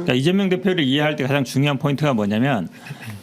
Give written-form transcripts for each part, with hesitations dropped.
그러니까 이재명 대표를 이해할 때 가장 중요한 포인트가 뭐냐면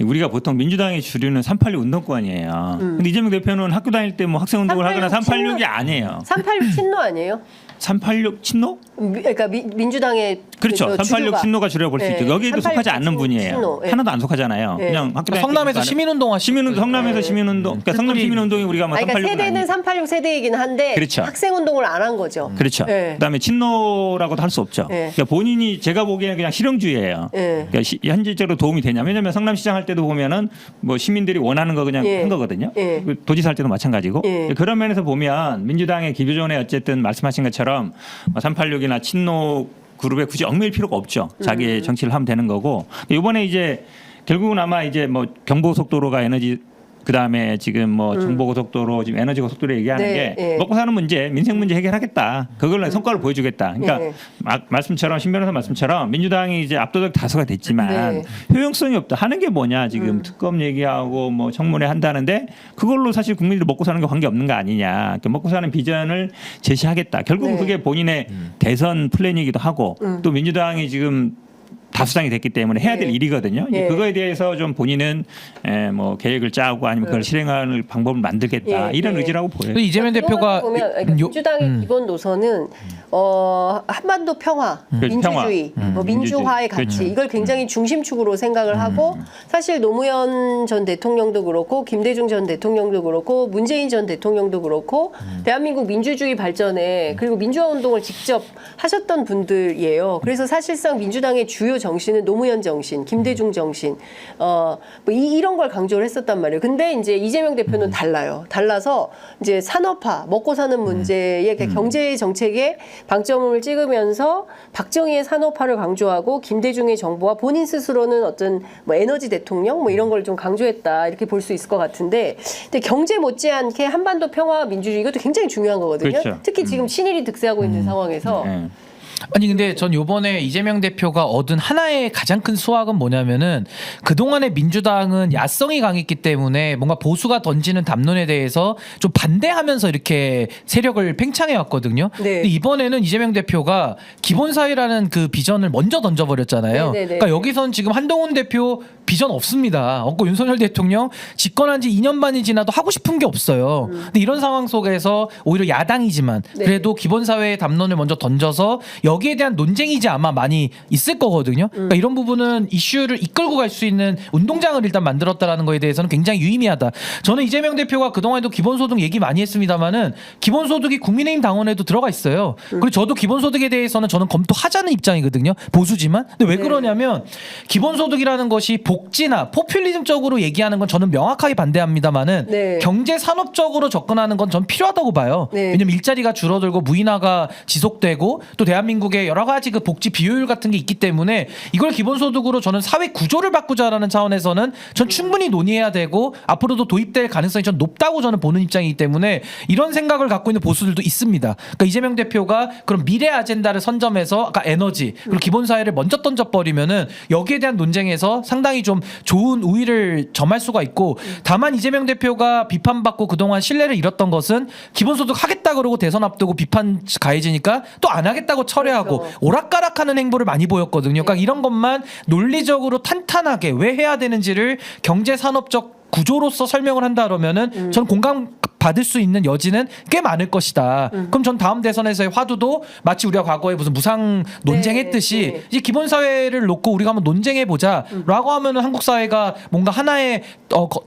우리가 보통 민주당이 주류는 386 운동권이에요. 근데 이재명 대표는 학교 다닐 때 뭐 학생 운동을 하거나 386이 아니에요. 386 친노 아니에요? 386 친노? 그러니까 민주당의 그렇죠. 386 친노가 주라고 볼 수 네. 있죠. 여기에도 속하지 않는 분이에요. 친노. 네. 하나도 안 속하잖아요. 네. 그냥 학교 다닐 성남에서 때 시민운동 하시고 성남에서 시민운동. 그러니까 성남 시민운동이 우리가 뭐 그러니까 386은 세대는 386 세대이긴 한데 그렇죠. 학생 운동을 안 한 거죠. 그렇죠. 네. 그다음에 친노라고도 할 수 없죠. 네. 그러니까 본인이 제가 보기에는 그냥 실용주의예요. 네. 그러니까 현실적으로 도움이 되냐? 왜냐하면 성남시장 할 때도 보면은 뭐 시민들이 원하는 거 그냥 예. 한 거거든요. 예. 도지사 할 때도 마찬가지고 예. 그런 면에서 보면 민주당의 기존에 어쨌든 말씀하신 것처럼 386이나 친노 그룹에 굳이 얽매일 필요가 없죠. 자기의 정치를 하면 되는 거고 이번에 이제 결국은 아마 이제 뭐 경부고속도로가 에너지 그다음에 지금 뭐 중부고속도로 지금 에너지 고속도로 얘기하는 네, 게 예. 먹고 사는 문제, 민생 문제 해결하겠다. 그걸로 성과를 보여주겠다. 그러니까 예. 말씀처럼 신 변호사 말씀처럼 민주당이 이제 압도적 다수가 됐지만 네. 효용성이 없다. 하는 게 뭐냐 지금 특검 얘기하고 뭐 청문회 한다는데 그걸로 사실 국민들이 먹고 사는 게 관계 없는 거 아니냐. 그러니까 먹고 사는 비전을 제시하겠다. 결국은 네. 그게 본인의 대선 플랜이기도 하고 또 민주당이 지금 다수당이 됐기 때문에 해야 될 네. 일이거든요. 네. 그거에 대해서 좀 본인은 뭐 계획을 짜고 아니면 그걸 실행할 방법을 만들겠다 예, 이런 예. 의지라고 보여요. 이재명 대표가 보면 그러니까 민주당의 기본 노선은 한반도 평화, 민주주의, 평화. 뭐 민주화의 민주주의. 가치 그렇죠. 이걸 굉장히 중심축으로 생각을 하고 사실 노무현 전 대통령도 그렇고 김대중 전 대통령도 그렇고 문재인 전 대통령도 그렇고 대한민국 민주주의 발전에 그리고 민주화 운동을 직접 하셨던 분들이에요. 그래서 사실상 민주당의 주요 정신은 노무현 정신, 김대중 정신, 뭐 이런 걸 강조를 했었단 말이에요. 근데 이제 이재명 대표는 달라요. 달라서 이제 산업화, 먹고 사는 문제에 경제 정책에 방점을 찍으면서 박정희의 산업화를 강조하고 김대중의 정부와 본인 스스로는 어떤 뭐 에너지 대통령 뭐 이런 걸 좀 강조했다 이렇게 볼 수 있을 것 같은데, 근데 경제 못지않게 한반도 평화 민주주의 이것도 굉장히 중요한 거거든요. 그렇죠. 특히 지금 친일이 득세하고 있는 상황에서. 네. 아니 근데 전 요번에 이재명 대표가 얻은 하나의 가장 큰 수확은 뭐냐면은 그동안의 민주당은 야성이 강했기 때문에 뭔가 보수가 던지는 담론에 대해서 좀 반대하면서 이렇게 세력을 팽창해 왔거든요. 네. 근데 이번에는 이재명 대표가 기본사회라는 그 비전을 먼저 던져버렸잖아요. 네, 네, 네. 그러니까 여기선 지금 한동훈 대표 비전 없습니다. 없고 윤석열 대통령 집권한 지 2년 반이 지나도 하고 싶은 게 없어요. 근데 이런 상황 속에서 오히려 야당이지만 네. 그래도 기본사회의 담론을 먼저 던져서 여기에 대한 논쟁이지 아마 많이 있을 거거든요. 그러니까 이런 부분은 이슈를 이끌고 갈 수 있는 운동장을 일단 만들었다라는 거에 대해서는 굉장히 유의미하다. 저는 이재명 대표가 그동안에도 기본소득 얘기 많이 했습니다만은 기본소득이 국민의힘 당원에도 들어가 있어요. 그리고 저도 기본소득에 대해서는 저는 검토하자는 입장이거든요. 보수지만. 근데 왜 네. 그러냐면 기본소득이라는 것이 복지나 포퓰리즘적으로 얘기하는 건 저는 명확하게 반대합니다만은 네. 경제 산업적으로 접근하는 건 전 필요하다고 봐요. 네. 왜냐면 일자리가 줄어들고 무인화가 지속되고 또 대한민국의 여러 가지 그 복지 비효율 같은 게 있기 때문에 이걸 기본소득으로 저는 사회 구조를 바꾸자라는 차원에서는 전 충분히 논의해야 되고 앞으로도 도입될 가능성이 전 높다고 저는 보는 입장이기 때문에 이런 생각을 갖고 있는 보수들도 있습니다. 그러니까 이재명 대표가 그런 미래 아젠다를 선점해서 아까 에너지 그리고 기본사회를 먼저 던져버리면은 여기에 대한 논쟁에서 상당히 좀 좋은 우위를 점할 수가 있고, 다만 이재명 대표가 비판받고 그동안 신뢰를 잃었던 것은 기본소득 하겠다 그러고 대선 앞두고 비판 가해지니까 또 안 하겠다고 철회하고 그렇죠. 오락가락하는 행보를 많이 보였거든요. 그러니까 이런 것만 논리적으로 탄탄하게 왜 해야 되는지를 경제산업적 구조로서 설명을 한다 그러면은 저는 공감 받을 수 있는 여지는 꽤 많을 것이다. 그럼 전 다음 대선에서의 화두도 마치 우리가 과거에 무슨 무상 논쟁했듯이 네, 네. 이제 기본사회를 놓고 우리가 한번 논쟁해보자라고 하면은 한국 사회가 뭔가 하나의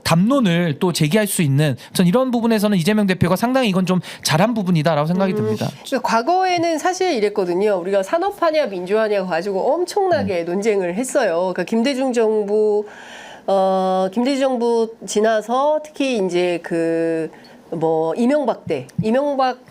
담론을 또 제기할 수 있는, 전 이런 부분에서는 이재명 대표가 상당히 이건 좀 잘한 부분이다라고 생각이 듭니다. 그러니까 과거에는 사실 이랬거든요. 우리가 산업화냐 민주화냐 가지고 엄청나게 논쟁을 했어요. 그러니까 김대중 정부 지나서 특히 이제 이명박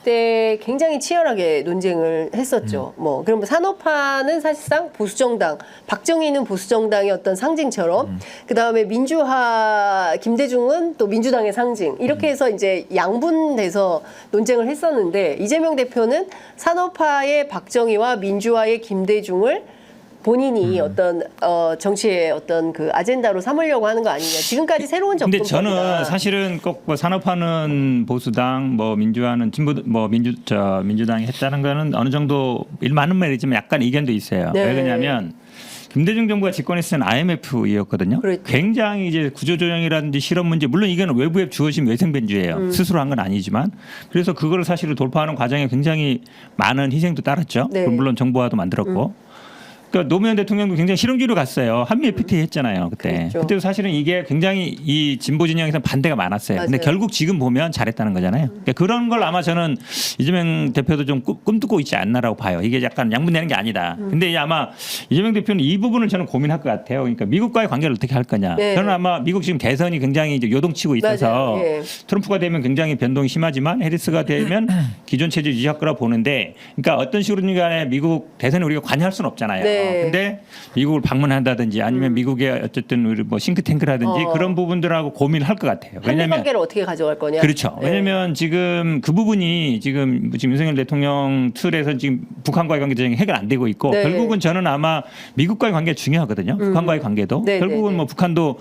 때 굉장히 치열하게 논쟁을 했었죠. 그럼 산업화는 사실상 보수정당, 박정희는 보수정당의 어떤 상징처럼, 그 다음에 민주화, 김대중은 또 민주당의 상징, 이렇게 해서 이제 양분돼서 논쟁을 했었는데, 이재명 대표는 산업화의 박정희와 민주화의 김대중을 본인이 어떤 정치의 어떤 그 아젠다로 삼으려고 하는 거 아니냐. 지금까지 새로운 접근법이다. 근데 저는 사실은 꼭 뭐 산업화는 보수당, 뭐 민주화는 민주당이 했다는 거는 어느 정도 많은 말이지만 약간 이견도 있어요. 네. 왜 그러냐면 김대중 정부가 집권했을 때는 IMF이었거든요. 그렇죠. 굉장히 이제 구조조정이라든지 실업 문제, 물론 이거는 외부에 주어진 외생변주예요. 스스로 한 건 아니지만, 그래서 그거를 사실을 돌파하는 과정에 굉장히 많은 희생도 따랐죠. 네. 물론 정부와도 만들었고. 그러니까 노무현 대통령도 굉장히 실험주의로 갔어요. 한미 FTA 했잖아요. 그때. 그랬죠. 그때도 사실은 이게 굉장히 이 진보 진영에서 반대가 많았어요. 근데 맞아요. 결국 지금 보면 잘했다는 거잖아요. 그러니까 그런 걸 아마 저는 이재명 대표도 좀 꿈꾸고 있지 않나라고 봐요. 이게 약간 양분되는 게 아니다. 근데 이제 아마 이재명 대표는 이 부분을 저는 고민할 것 같아요. 그러니까 미국과의 관계를 어떻게 할 거냐. 네. 저는 아마 미국 지금 대선이 굉장히 이제 요동치고 있어서 맞아요. 예. 트럼프가 되면 굉장히 변동이 심하지만 해리스가 되면 기존 체제 유지할 거라 보는데, 그러니까 어떤 식으로든 간에 미국 대선에 우리가 관여할 수는 없잖아요. 네. 근데 미국을 방문한다든지 아니면 미국의 어쨌든 우리 뭐 싱크탱크라든지 그런 부분들하고 고민을 할 것 같아요. 한미 왜냐하면 관계를 어떻게 가져갈 거냐. 그렇죠. 네. 왜냐하면 지금 그 부분이 지금 윤석열 대통령 틀에서 지금 북한과의 관계 전쟁이 해결 안 되고 있고 네. 결국은 저는 아마 미국과의 관계가 중요하거든요. 북한과의 관계도 네, 결국은 네, 네. 뭐 북한도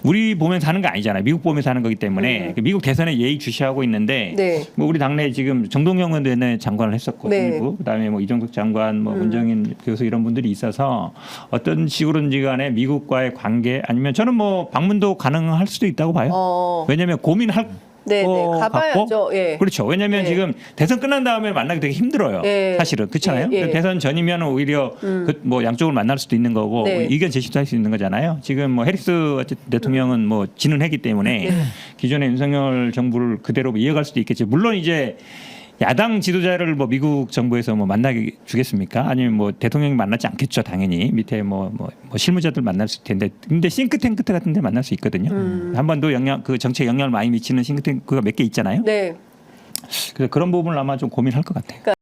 우리 보면서 하는 거 아니잖아요. 미국 보면서 하는 거기 때문에 미국 대선에 예의 주시하고 있는데 네. 뭐 우리 당내 지금 정동영 의원도 장관을 했었고 네. 통일부 그다음에 뭐 이종석 장관, 뭐 문정인 교수 이런 분들이 있어서 어떤 식으로든지 간에 미국과의 관계 아니면 저는 뭐 방문도 가능할 수도 있다고 봐요. 왜냐하면 고민할 네, 네. 거 가봐야죠. 같고 예. 그렇죠. 왜냐하면 네. 지금 대선 끝난 다음에 만나기 되게 힘들어요. 예. 사실은 그렇잖아요. 예, 예. 대선 전이면 오히려 뭐 양쪽을 만날 수도 있는 거고 네. 의견 제시도 할 수 있는 거잖아요. 지금 뭐 해리스 어쨌든 대통령은 뭐 지는 했기 때문에 네. 기존의 윤석열 정부를 그대로 이어갈 수도 있겠지. 물론 이제 야당 지도자를 뭐 미국 정부에서 뭐 만나게 주겠습니까? 아니면 뭐 대통령이 만나지 않겠죠, 당연히. 밑에 뭐 실무자들 만날 수 있을 텐데. 근데 싱크탱크 같은 데 만날 수 있거든요. 한 번도 그 정치에 영향을 많이 미치는 싱크탱크가 몇 개 있잖아요. 네. 그래서 그런 부분을 아마 좀 고민할 것 같아요.